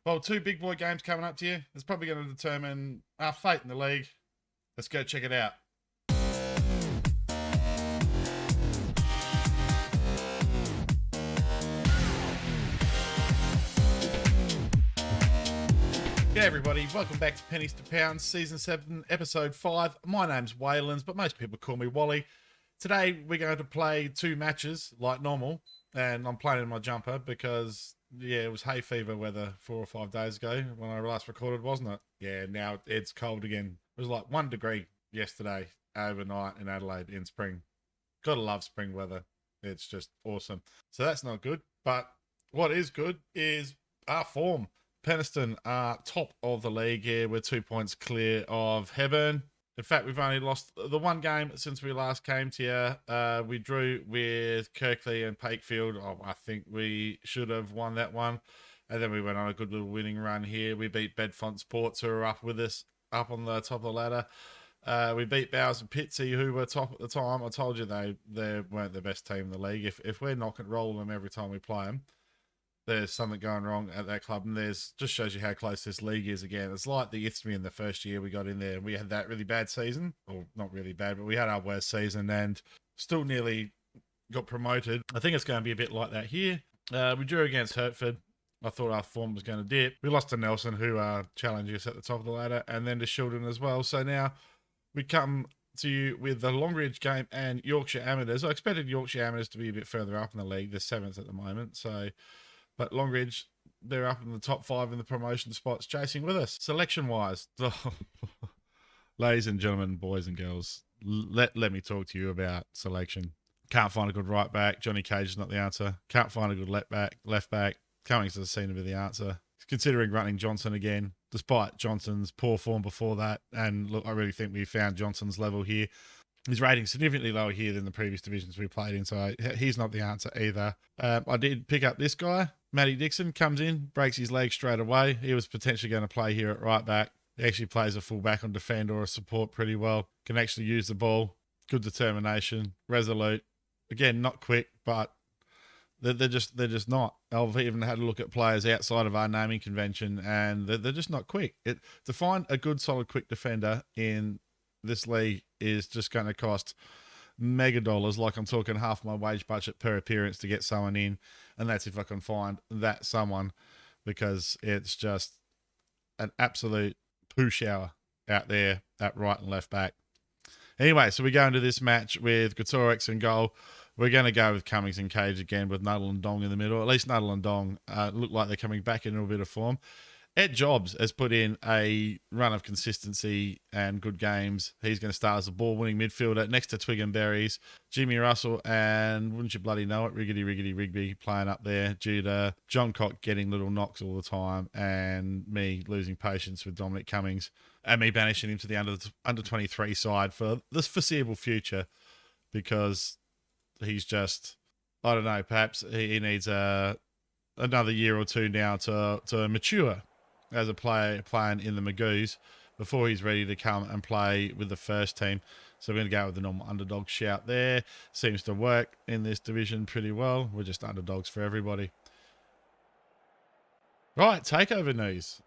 Well, two big boy games coming up to you. It's probably going to determine our fate in the league. Let's go check it out. Yeah, everybody, welcome back to Pennies to Pounds, Season 7, Episode 5. My name's Waylands, but most people call me Wally. Today, we're going to play two matches, like normal, and I'm playing in my jumper because, yeah, it was hay fever weather 4 or 5 days ago when I last recorded, wasn't it? Yeah, now it's cold again. It was like 1 degree yesterday, overnight in Adelaide in spring. Gotta love spring weather. It's just awesome. So that's not good, but what is good is our form. Penistone are top of the league here. We're 2 points clear of Hebburn. In fact, we've only lost the one game since we last came to you. We drew with Kirkley and Pakefield. Oh, I think we should have won that one. And then we went on a good little winning run here. We beat Bedfont Sports, who are up with us, up on the top of the ladder. We beat Bowers and Pitsy, who were top at the time. I told you they weren't the best team in the league. If we're not rolling them every time we play them, there's something going wrong at that club, and there's just shows you how close this league is again. It's like the Isthmy in the first year we got in there. We had that really bad season, or not really bad, but we had our worst season and still nearly got promoted. I think it's going to be a bit like that here. We drew against Hertford. I thought our form was going to dip. We lost to Nelson, who are challenging us at the top of the ladder, and then to Shildon as well. So now we come to you with the Longridge game and Yorkshire Amateurs. I expected Yorkshire Amateurs to be a bit further up in the league. They're 7th at the moment, so... But Longridge, they're up in the top 5 in the promotion spots, chasing with us. Selection-wise, ladies and gentlemen, boys and girls, let me talk to you about selection. Can't find a good right back. Johnny Cage is not the answer. Can't find a good left back. Cummings doesn't seem to be the answer. Considering running Johnson again, despite Johnson's poor form before that. And look, I really think we found Johnson's level here. His rating's significantly lower here than the previous divisions we played in, so he's not the answer either. I did pick up this guy. Matty Dixon comes in, breaks his leg straight away. He was potentially going to play here at right back. He actually plays a fullback on defend or a support pretty well. Can actually use the ball. Good determination. Resolute. Again, not quick, but they're just not. I've even had a look at players outside of our naming convention, and they're just not quick. To find a good, solid, quick defender in this league is just going to cost mega dollars. Like I'm talking half my wage budget per appearance to get someone in, and that's if I can find that someone, because it's just an absolute poo shower out there at right and left back. Anyway, so we go into this match with Gatorex in goal. We're going to go with Cummings and Cage again with Nuttall and Dong in the middle. At least Nuttall and Dong look like they're coming back in a bit of form. Ed Jobs has put in a run of consistency and good games. He's going to start as a ball-winning midfielder next to Twig and Berries, Jimmy Russell, and wouldn't you bloody know it, Riggedy Rigby playing up there due to John Cock getting little knocks all the time and me losing patience with Dominic Cummings and me banishing him to the under-23 side for the foreseeable future, because he's just, I don't know, perhaps he needs another year or two now to mature as a player playing in the Magoos before he's ready to come and play with the first team. So we're going to go with the normal underdog shout there. Seems to work in this division pretty well. We're just underdogs for everybody. Right, takeover news.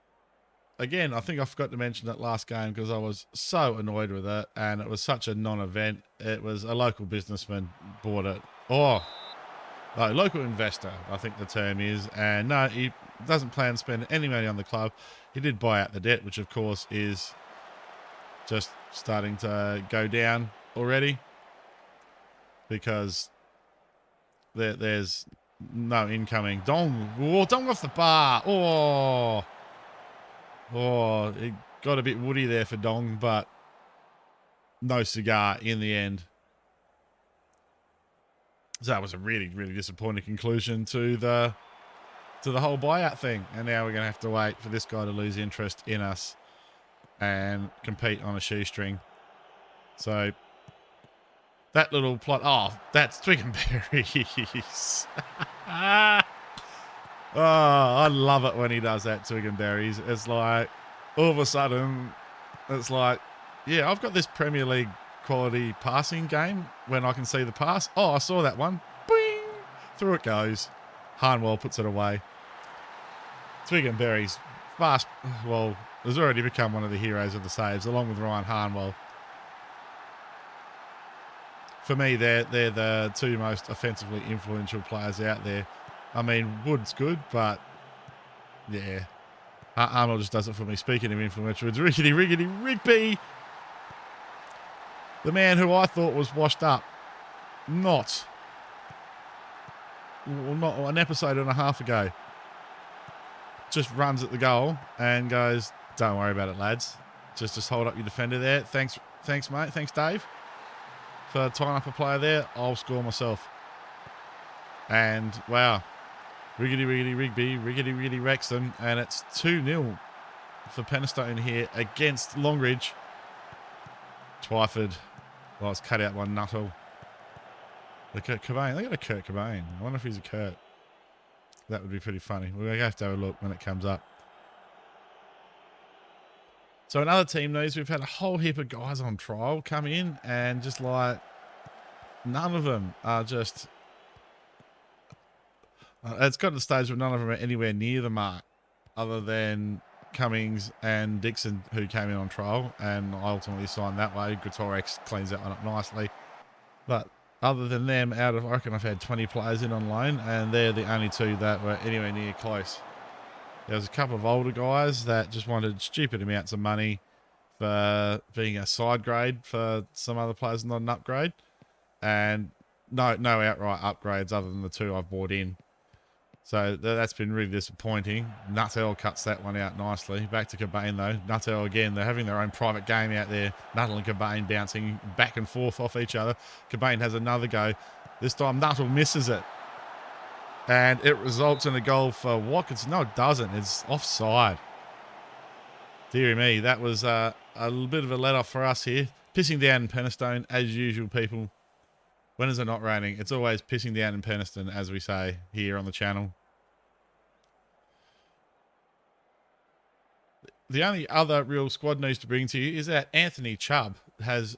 Again, I think I forgot to mention that last game because I was so annoyed with it, and it was such a non-event. It was a local businessman bought it. No, local investor, I think the term is. And no, he doesn't plan to spend any money on the club. He did buy out the debt, which of course is just starting to go down already, because there's no incoming. Dong off the bar. It got a bit woody there for Dong, but no cigar in the end. So that was a really, really disappointing conclusion to the whole buyout thing. And now we're going to have to wait for this guy to lose interest in us and compete on a shoestring. So that little plot. That's Twig and Berries. I love it when he does that, Twig and Berries. It's like, all of a sudden, it's like, yeah, I've got this Premier League quality passing game when I can see the pass. I saw that one. Boing! Through it goes. Harnwell puts it away. Twig and Berries well, has already become one of the heroes of the saves, along with Ryan Harnwell. For me, they're the two most offensively influential players out there. I mean, Wood's good, but yeah, Arnold just does it for me. Speaking of influential, it's Rickety Rigby, the man who I thought was washed up, not an episode and a half ago, just runs at the goal and goes, "Don't worry about it, lads. Just hold up your defender there. Thanks, mate. Thanks, Dave, for tying up a player there. I'll score myself." And wow, Riggedy Rigby wrecks them, and it's 2-0 for Penistone here against Longridge. Twyford, well, it's cut out by Nuttall. The Kurt Cobain. They got a Kurt Cobain. I wonder if he's a Kurt. That would be pretty funny. We're going to have to have a look when it comes up. So in other team news, we've had a whole heap of guys on trial come in, and just like none of them are just... it's got to the stage where none of them are anywhere near the mark, other than Cummings and Dixon, who came in on trial, and I ultimately signed that way. Greatorex cleans that one up nicely. But other than them, I reckon I've had 20 players in on loan, and they're the only two that were anywhere near close. There was a couple of older guys that just wanted stupid amounts of money for being a side grade for some other players, not an upgrade. And no outright upgrades other than the two I've bought in. So that's been really disappointing. Nuttall cuts that one out nicely. Back to Cobain, though. Nuttall, again, they're having their own private game out there. Nuttall and Cobain bouncing back and forth off each other. Cobain has another go. This time, Nuttall misses it. And it results in a goal for Watkins. No, it doesn't. It's offside. Dear me, that was a little bit of a let-off for us here. Pissing down in Penistone, as usual, people. When is it not raining? It's always pissing down in Penistone, as we say here on the channel. The only other real squad news to bring to you is that Anthony Chubb has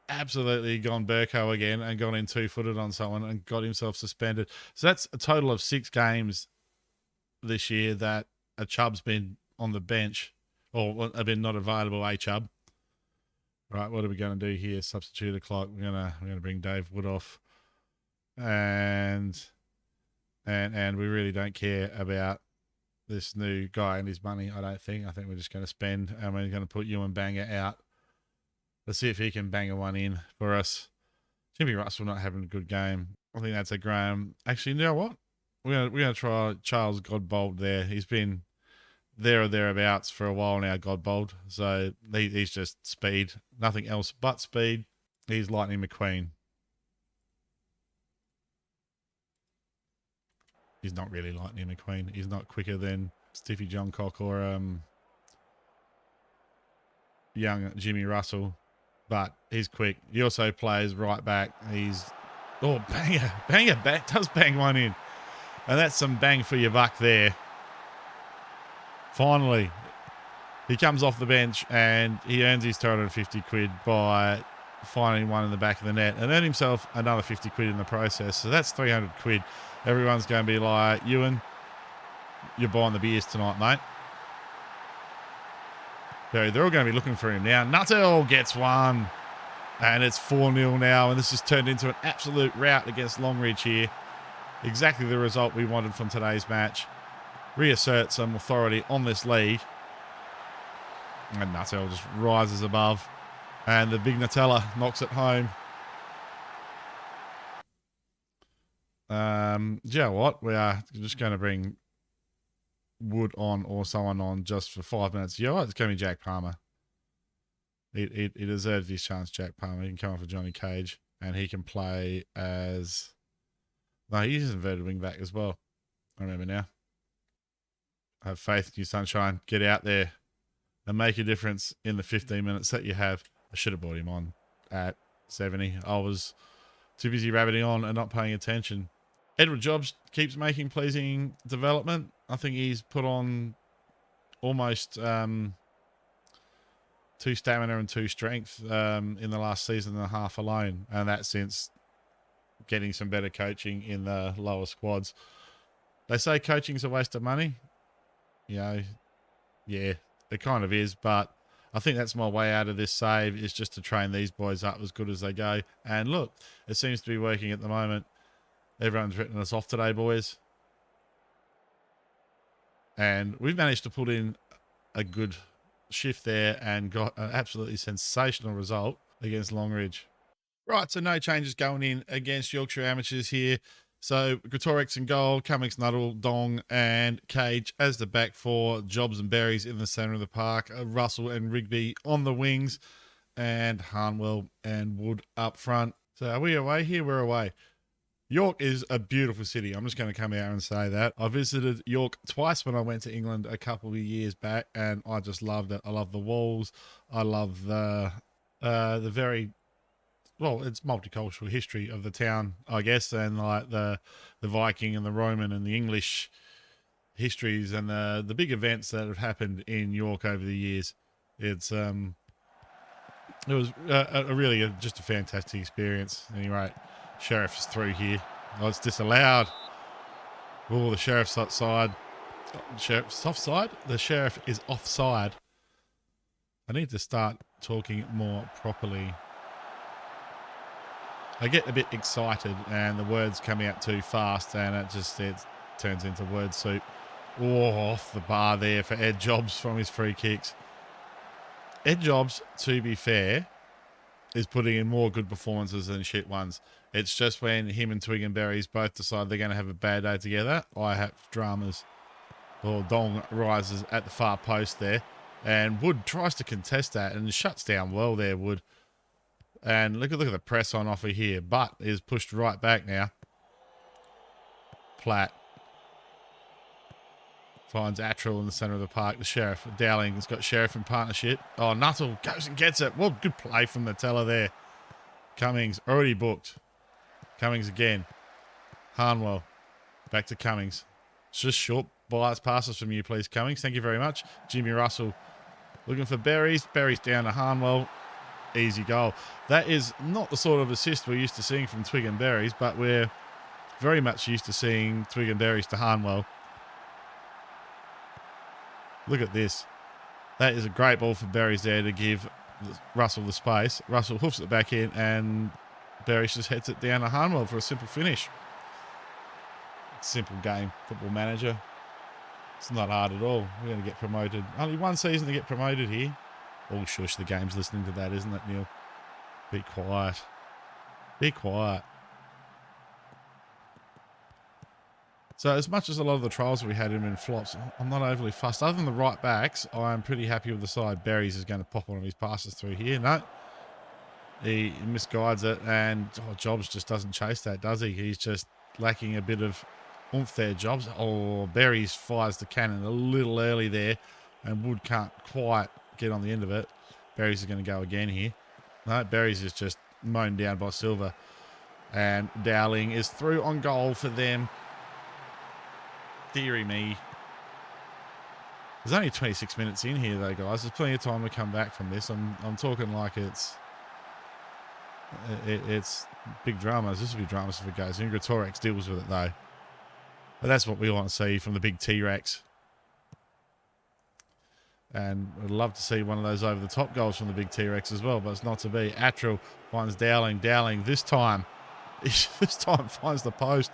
absolutely gone Burko again and gone in two-footed on someone and got himself suspended. So that's a total of 6 games this year that a Chubb's been on the bench, or have been not available, a Chubb. Right, what are we going to do here? Substitute the clock. We're gonna bring Dave Wood off, and we really don't care about this new guy and his money. I don't think. I think we're just going to spend, and we're going to put Ewan Banger out. Let's see if he can bang one in for us. Jimmy Russell not having a good game. I think that's a Graham. Actually, you know what? We're gonna try Charles Godbold there. He's been there or thereabouts for a while now, Godbold. So he's just speed. Nothing else but speed. He's Lightning McQueen. He's not really Lightning McQueen. He's not quicker than Stiffy Johncock or young Jimmy Russell, but he's quick. He also plays right back. He's... Oh, banger back. Does bang one in. And that's some bang for your buck there. Finally, he comes off the bench and he earns his 250 quid by finding one in the back of the net and earned himself another 50 quid in the process. So that's 300 quid. Everyone's going to be like, Ewan, you're buying the beers tonight, mate. They're all going to be looking for him now. Nuttall gets one. And it's 4-0 now. And this has turned into an absolute rout against Longridge here. Exactly the result we wanted from today's match. Reassert some authority on this league. And Nuttall just rises above. And the big Nutella knocks it home. Do you know what? We are just going to bring Wood on or someone on just for 5 minutes. You know what? It's going to be Jack Palmer. He deserves his chance, Jack Palmer. He can come off for Johnny Cage. And he can play as... No, he's inverted wing back as well. I remember now. Have faith in you, sunshine. Get out there and make a difference in the 15 minutes that you have. I should have brought him on at 70. I was too busy rabbiting on and not paying attention. Edward Jobs keeps making pleasing development. I think he's put on almost 2 stamina and 2 strength in the last season and a half alone. And that's since getting some better coaching in the lower squads. They say coaching's a waste of money. You know, Yeah, it kind of is, but I think that's my way out of this save, is just to train these boys up as good as they go. And look, it seems to be working at the moment. Everyone's written us off today, boys. And we've managed to put in a good shift there and got an absolutely sensational result against Longridge. Right, so no changes going in against Yorkshire Amateurs here. So Gretorix in goal, Cummings, Nuttall, Dong, and Cage as the back four. Jobs and Berries in the centre of the park. Russell and Rigby on the wings, and Harnwell and Wood up front. So are we away here? We're away. York is a beautiful city. I'm just going to come out and say that. I visited York twice when I went to England a couple of years back, and I just loved it. I love the walls. I love the very, well, it's multicultural history of the town, I guess, and like the Viking and the Roman and the English histories and the big events that have happened in York over the years. It was just a fantastic experience. Anyway, Sheriff is through here. Oh, it's disallowed. Oh, the Sheriff's outside. Sheriff's offside. The Sheriff is offside. I need to start talking more properly. I get a bit excited and the words come out too fast and it turns into word soup. Oh, off the bar there for Ed Jobs from his free kicks. Ed Jobs, to be fair, is putting in more good performances than shit ones. It's just when him and Twig and Berries both decide they're going to have a bad day together, I have dramas. Well, Dong rises at the far post there, and Wood tries to contest that and shuts down well there, Wood. And look at the press on offer here. Butt is pushed right back now. Platt finds Attrill in the centre of the park. The Sheriff, Dowling has got Sheriff in partnership. Oh, Nuttall goes and gets it. Well, good play from the teller there. Cummings already booked. Cummings again. Harnwell back to Cummings. It's just short bias passes from you, please, Cummings. Thank you very much. Jimmy Russell looking for Berries. Berries down to Harnwell. Easy goal. That is not the sort of assist we're used to seeing from Twig and Berries, but we're very much used to seeing Twig and Berries to Harnwell. Look at this. That is a great ball for Berries there to give Russell the space. Russell hoofs it back in and Berries just heads it down to Harnwell for a simple finish. Simple game, Football Manager. It's not hard at all. We're going to get promoted. Only one season to get promoted here. Oh, shush, the game's listening to that, isn't it, Neil? Be quiet. Be quiet. So as much as a lot of the trials we had him in flops, I'm not overly fussed. Other than the right backs, I'm pretty happy with the side. Berries is going to pop one of his passes through here. No, he misguides it, and Jobs just doesn't chase that, does he? He's just lacking a bit of oomph there, Jobs. Oh, Berries fires the cannon a little early there, and Wood can't quite get on the end of it. Berries is going to go again here. No, Berries is just mown down by Silver. And Dowling is through on goal for them. Deary me. There's only 26 minutes in here though, guys. There's plenty of time to come back from this. I'm talking like it's big dramas. This will be dramas if it goes in. Gretorix deals with it though. But that's what we want to see from the big T-Rex. And I'd love to see one of those over-the-top goals from the big T-Rex as well, but it's not to be. Attrill finds Dowling. Dowling this time finds the post.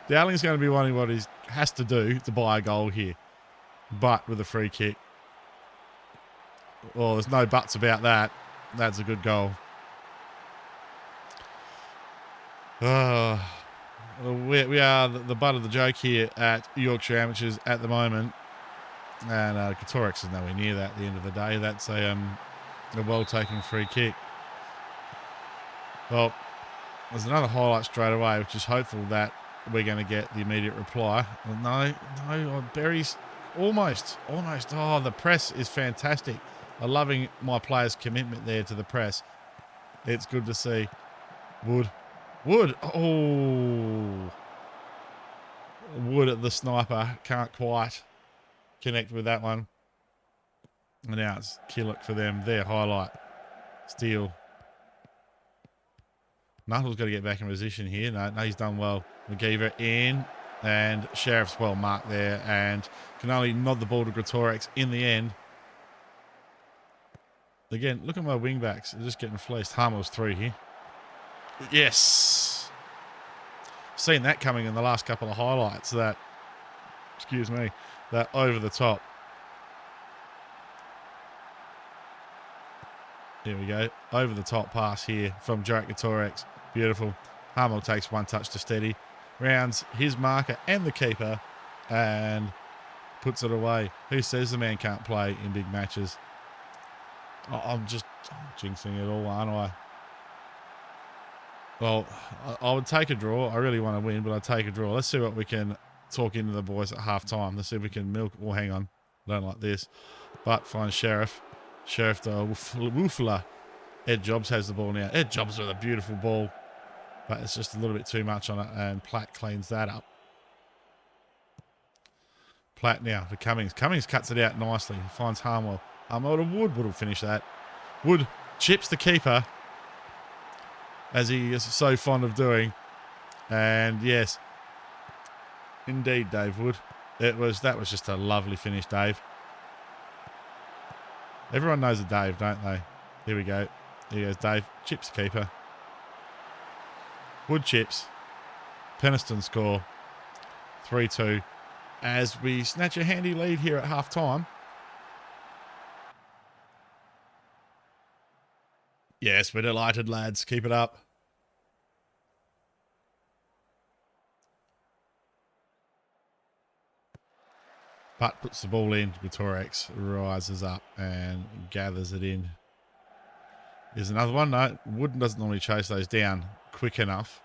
Dowling's going to be wanting what he has to do to buy a goal here. But with a free kick. Well, there's no buts about that. That's a good goal. We are the butt of the joke here at Yorkshire Amateurs at the moment. And Gretorix is nowhere near that at the end of the day. That's a well-taken free kick. Well, there's another highlight straight away, which is hopeful that we're going to get the immediate reply. Well, no, Berries almost. Oh, the press is fantastic. I'm loving my players' commitment there to the press. It's good to see. Wood. Oh. Wood at the sniper. Can't quite connect with that one. And now it's Killick for them. Their highlight. Steele. Nuttall's got to get back in position here. No, he's done well. McGeever in. And Sheriff's well marked there and can only nod the ball to Greatorex in the end. Again, look at my wingbacks. They're just getting fleeced. Harmel's through here. Yes. Seen that coming in the last couple of highlights. That, excuse me, that over the top. Here we go. Over the top pass here from Jarek Greatorex. Beautiful. Harmel takes one touch to steady. Rounds his marker and the keeper and puts it away. Who says the man can't play in big matches? I'm jinxing it all, aren't I? Well, I would take a draw. I really want to win, but I'd take a draw. Let's see what we can talk into the boys at half time. Let's see if we can milk. Oh, hang on. I don't like this. But finds Sheriff. Sheriff to Woofler. Ed Jobs has the ball now. Ed Jobs with a beautiful ball. But it's just a little bit too much on it. And Platt cleans that up. Platt now for Cummings. Cummings cuts it out nicely. Finds Harmwell. Harmwell to Wood. Wood will finish that. Wood chips the keeper, as he is so fond of doing. And yes, indeed, Dave Wood. That was just a lovely finish, Dave. Everyone knows a Dave, don't they? Here we go. Here goes Dave. Chips the keeper. Wood chips. Penistone score. 3-2. As we snatch a handy lead here at half time. Yes, we're delighted, lads. Keep it up. Butt puts the ball in. Greatorex rises up and gathers it in. Here's another one. No, Wood doesn't normally chase those down quick enough.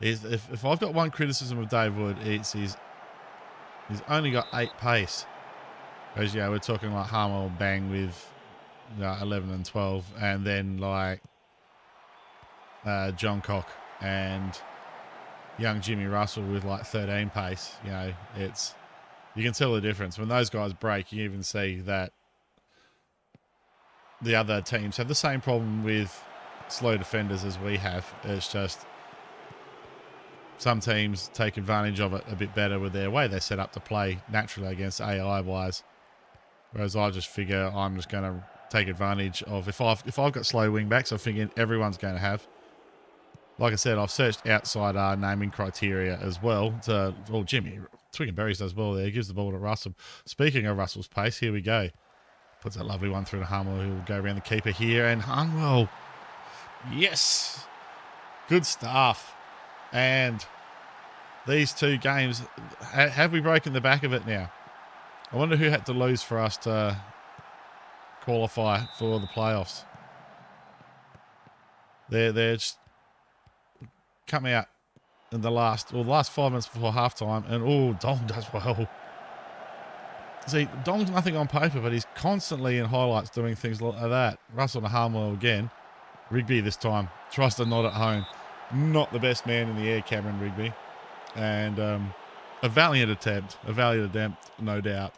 If I've got one criticism of Dave Wood, it's he's only got 8 pace. Whereas, yeah, we're talking like Harmel bang with 11 and 12, and then like John Cock and young Jimmy Russell with like 13 pace. You know, you can tell the difference. When those guys break, you even see that the other teams have the same problem with slow defenders as we have. It's just some teams take advantage of it a bit better with their way they're set up to play naturally against AI-wise. Whereas I just figure I'm just going to take advantage of if I've got slow wing backs, I figure everyone's going to have. Like I said, I've searched outside our naming criteria as well. Jimmy Twickenberries does well there. He gives the ball to Russell. Speaking of Russell's pace, here we go. Puts a lovely one through to Harmwell, who will go around the keeper here. And Harmwell, yes, good stuff. And these two games, have we broken the back of it now? I wonder who had to lose for us to qualify for the playoffs. They're just come out in the last 5 minutes before halftime, and Dom does well. See, Dom's nothing on paper, but he's constantly in highlights doing things like that. Russell to Harmwell again. Rigby this time tries to nod at home. Not the best man in the air, Cameron Rigby. And a valiant attempt, no doubt.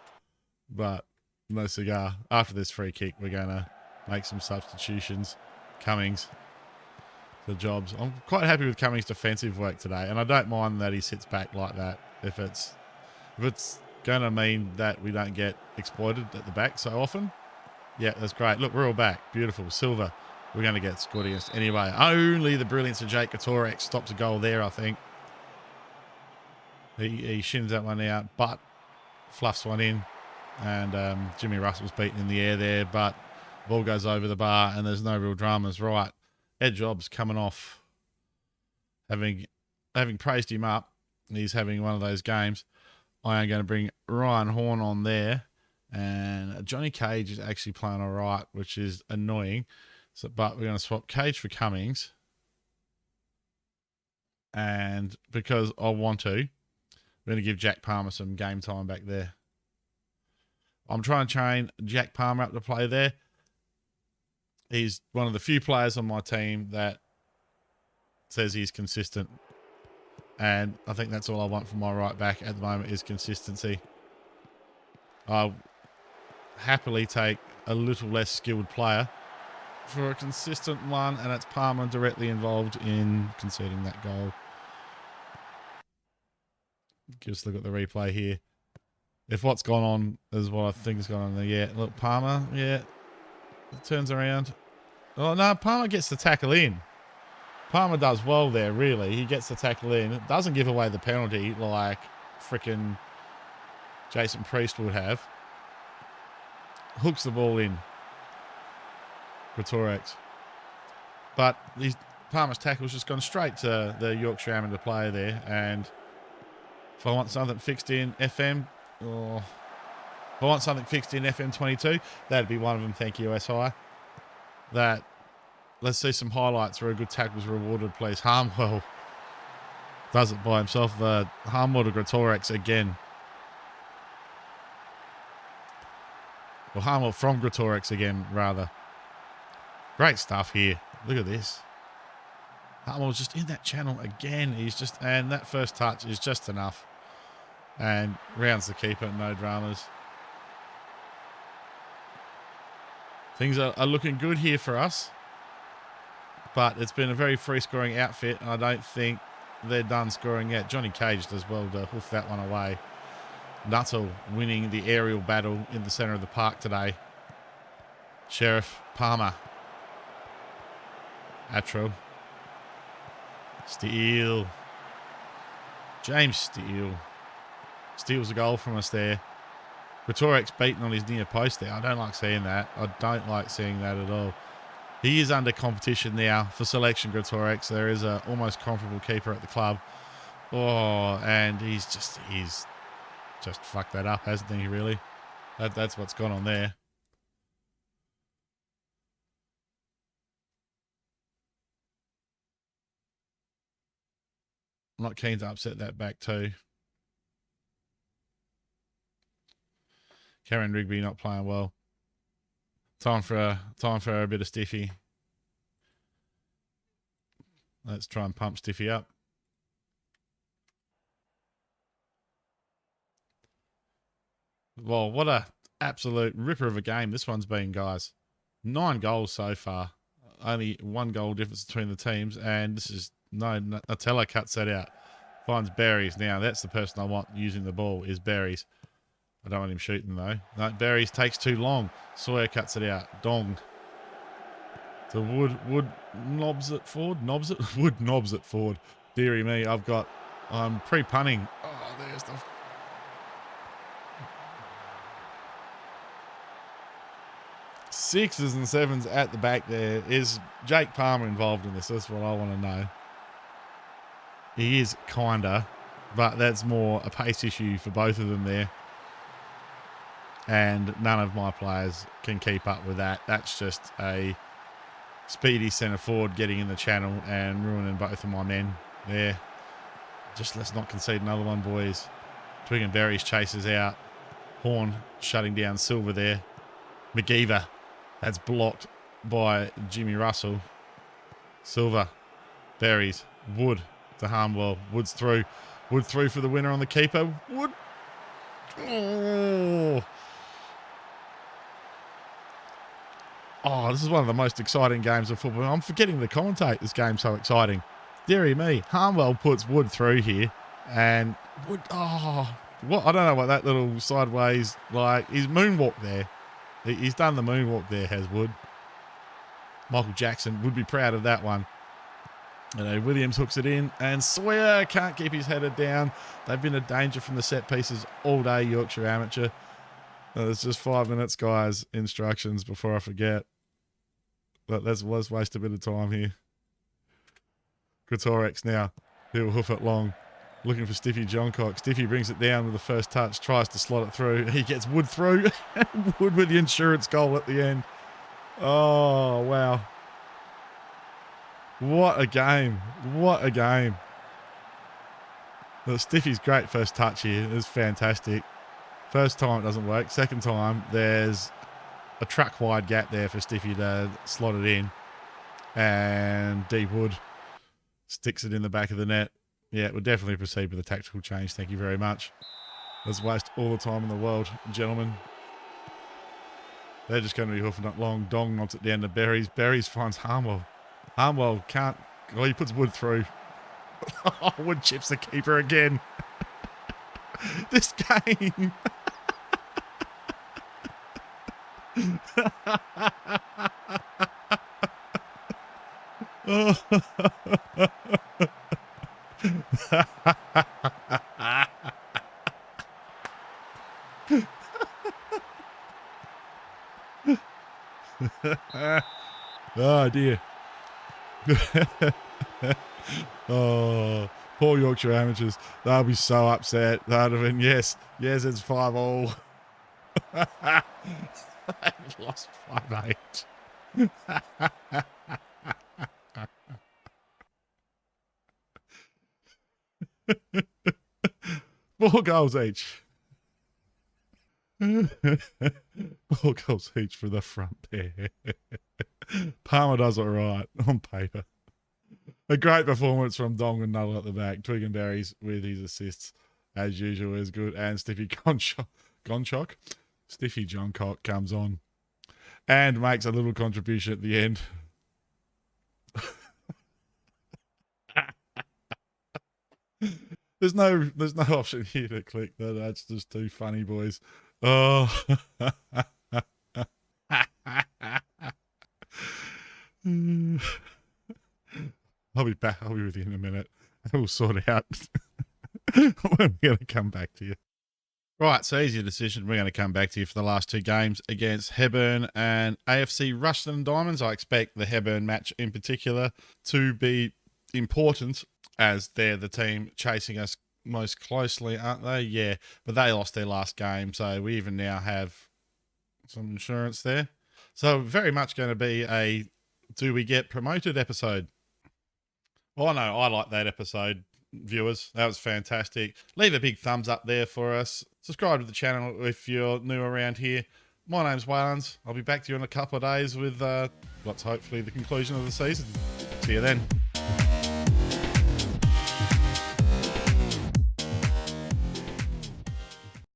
But no cigar. After this free kick, we're going to make some substitutions. Cummings for Jobs. I'm quite happy with Cummings' defensive work today, and I don't mind that he sits back like that. If it's going to mean that we don't get exploited at the back so often, yeah, that's great. Look, we're all back. Beautiful. Silver. We're going to get scored against anyway. Only the brilliance of Jake Greatorex stops a goal there, I think. He shins that one out, but fluffs one in. And Jimmy Russell's beaten in the air there, but ball goes over the bar and there's no real dramas. Right. Ed Jobs coming off, having praised him up. He's having one of those games. I am going to bring Ryan Horn on there. And Johnny Cage is actually playing all right, which is annoying. But we're going to swap Cage for Cummings. And because I want to, we're going to give Jack Palmer some game time back there. I'm trying to train Jack Palmer up to play there. He's one of the few players on my team that says he's consistent. And I think that's all I want from my right back at the moment is consistency. I'll happily take a little less skilled player for a consistent one, and it's Palmer directly involved in conceding that goal. Just look at the replay here. If what's gone on is what I think has gone on there, yeah. Look, Palmer, yeah. It turns around. Oh, no, Palmer gets the tackle in. Palmer does well there, really. He gets the tackle in. It doesn't give away the penalty like frickin' Jason Priest would have. Hooks the ball in. Greatorex. But Palmer's tackle's just gone straight to the Yorkshire Amateur player there. And if I want something fixed in FM, or if I want something fixed in FM22, that'd be one of them. Thank you, SI. Let's see some highlights where a good tackle was rewarded, please. Harmwell does it by himself. Harmwell to Greatorex again. Well, Harmwell from Greatorex again, rather. Great stuff here. Look at this. Harmwell's just in that channel again. And that first touch is just enough. And rounds the keeper, no dramas. Things are looking good here for us. But it's been a very free-scoring outfit, and I don't think they're done scoring yet. Johnny Cage does well to hoof that one away. Nuttall winning the aerial battle in the centre of the park today. Sheriff, Palmer. Attrell. Steele. James Steele. Steals a goal from us there. Greatorex beaten on his near post there. I don't like seeing that. I don't like seeing that at all. He is under competition now for selection, Greatorex. There is a almost comparable keeper at the club. Oh, and he's just fucked that up, hasn't he, really? That's what's gone on there. I'm not keen to upset that back too. Karen Rigby not playing well. Time for a bit of Stiffy. Let's try and pump Stiffy up. Well, what a absolute ripper of a game this one's been, guys. 9 goals so far. Only 1 goal difference between the teams, and this is Nutella cuts that out. Finds Berries now. That's the person I want using the ball is Berries. I don't want him shooting, though. No, Berries takes too long. Sawyer cuts it out. Dong. To Wood. Wood knobs it forward. Knobs it? Wood knobs it forward. Deary me. I'm pre-punning. Oh, there's the... Sixes and sevens at the back there. Is Jake Palmer involved in this? That's what I want to know. He is kinda, but that's more a pace issue for both of them there. And none of my players can keep up with that. That's just a speedy centre forward getting in the channel and ruining both of my men there. Just let's not concede another one, boys. Twig and Berries chases out. Horn shutting down Silver there. McGeever. That's blocked by Jimmy Russell. Silver. Berries. Wood to Harmwell. Wood's through. Wood through for the winner on the keeper. Wood. Oh, this is one of the most exciting games of football. I'm forgetting to commentate this game, so exciting. Deary me. Harmwell puts Wood through here. And Wood, what? I don't know what that little sideways, like, he's moonwalk there. He's done the moonwalk there, has Wood. Michael Jackson would be proud of that one. Williams hooks it in, and Sawyer can't keep his header down. They've been a danger from the set pieces all day, Yorkshire Amateur. It's just 5 minutes, guys. Instructions before I forget. Let's waste a bit of time here. Greatorex now. He'll hoof it long. Looking for Stiffy Johncock. Stiffy brings it down with the first touch. Tries to slot it through. He gets Wood through. Wood with the insurance goal at the end. Oh, wow. What a game. What a game. Well, Stiffy's great first touch here. It was fantastic. First time it doesn't work. Second time, there's a truck wide gap there for Stiffy to slot it in. And Deep Wood sticks it in the back of the net. Yeah, we'll definitely proceed with a tactical change. Thank you very much. Let's waste all the time in the world, gentlemen. They're just going to be hoofing it long. Dong knocks it down to Berries. Berries finds Harmwell. Harmwell can't... Oh, he puts Wood through. Wood chips the keeper again. This game. Oh dear. Oh, poor Yorkshire Amateurs. They'll be so upset. They'd have been, yes, it's 5-all. They've lost 5-8. Four goals each. 4 goals each for the front pair. Palmer does it right on paper. A great performance from Dong and Nuttall at the back. Twiggenberries with his assists, as usual, is good. And Stiffy Gonchok. Stiffy Johncock comes on and makes a little contribution at the end. There's no option here to click that. That's just too funny, boys. Oh. I'll be back. I'll be with you in a minute. We'll sort it out. We're going to come back to you. Right, so easy decision. We're going to come back to you for the last 2 games against Hebburn and AFC Rushden Diamonds. I expect the Hebburn match in particular to be important, as they're the team chasing us most closely, aren't they? Yeah, but they lost their last game, so we even now have some insurance there. So very much going to be a do we get promoted episode. Oh no, I like that episode, viewers. That was fantastic. Leave a big thumbs up there for us. Subscribe to the channel if you're new around here. My name's Waylands. I'll be back to you in a couple of days with what's hopefully the conclusion of the season. See you then.